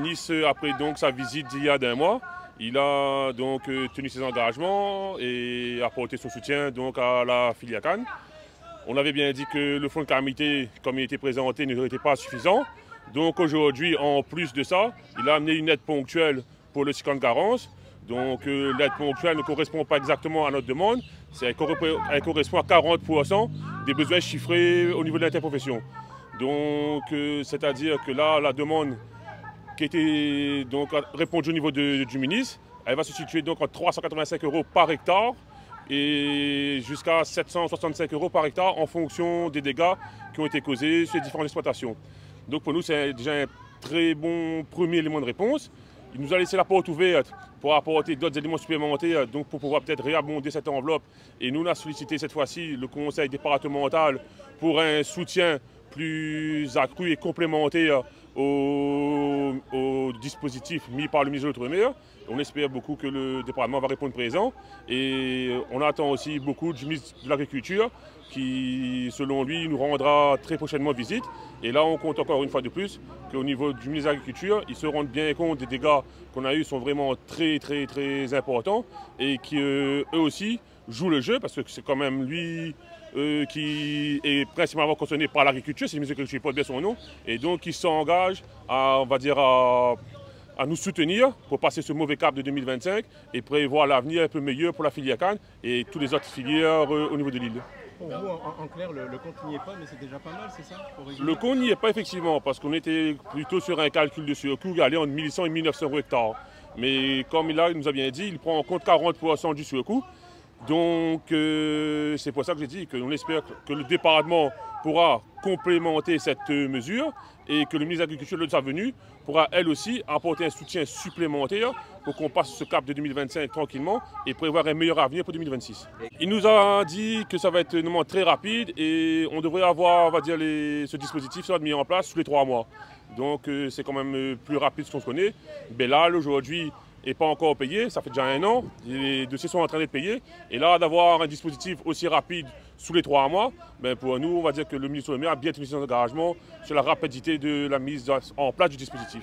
ministre, après donc sa visite d'il y a d'un mois, il a donc tenu ses engagements et apporté son soutien donc à la filière canne. On avait bien dit que le fonds de calamité, comme il était présenté, n'était pas suffisant. Donc aujourd'hui, en plus de ça, il a amené une aide ponctuelle pour le cyclone Garance. Donc l'aide ponctuelle ne correspond pas exactement à notre demande. Elle correspond à 40% des besoins chiffrés au niveau de l'interprofession. Donc c'est-à-dire que là, la demande qui était donc répondue au niveau du ministre, elle va se situer donc en 385 € par hectare et jusqu'à 765 € par hectare en fonction des dégâts qui ont été causés sur les différentes exploitations. Donc pour nous, c'est déjà un très bon premier élément de réponse. Il nous a laissé la porte ouverte pour apporter d'autres éléments supplémentaires, donc pour pouvoir peut-être réabonder cette enveloppe. Et nous, on a sollicité cette fois-ci le conseil départemental pour un soutien plus accru et complémentaire au dispositif mis par le ministre de l'Outre-mer. On espère beaucoup que le département va répondre présent et on attend aussi beaucoup du ministre de l'Agriculture qui, selon lui, nous rendra très prochainement visite. Et là, on compte encore une fois de plus qu'au niveau du ministre de l'Agriculture, ils se rendent bien compte des dégâts qu'on a eus sont vraiment très importants et qu'eux aussi jouent le jeu parce que c'est quand même lui qui est principalement concerné par l'agriculture, c'est le ministre de l'Agriculture, porte bien son nom, et donc il s'engage à, on va dire, à nous soutenir pour passer ce mauvais cap de 2025 et prévoir l'avenir un peu meilleur pour la filière canne et toutes les autres filières au niveau de l'île. Pour vous, en clair, le compte n'y est pas, mais c'est déjà pas mal, c'est ça? Le compte n'y est pas effectivement, parce qu'on était plutôt sur un calcul de surcoût qui allait entre 1100 et 1900 € hectares. Mais comme il nous a bien dit, il prend en compte 40% du surcoût. Donc c'est pour ça que j'ai dit qu'on espère que le département pourra complémenter cette mesure et que le ministre de l'Agriculture, lors de sa venue, pourra elle aussi apporter un soutien supplémentaire pour qu'on passe ce cap de 2025 tranquillement et prévoir un meilleur avenir pour 2026. Il nous a dit que ça va être vraiment très rapide et on devrait avoir, on va dire, ce dispositif sera mis en place sous les 3 mois. Donc c'est quand même plus rapide que ce qu'on connaît. Belal aujourd'hui n'est pas encore payé, ça fait déjà 1 an, les dossiers sont en train d'être payés. Et là, d'avoir un dispositif aussi rapide sous les 3 mois, ben pour nous, on va dire que le ministre de l'Outre-mer a bien tenu son engagement sur la rapidité de la mise en place du dispositif.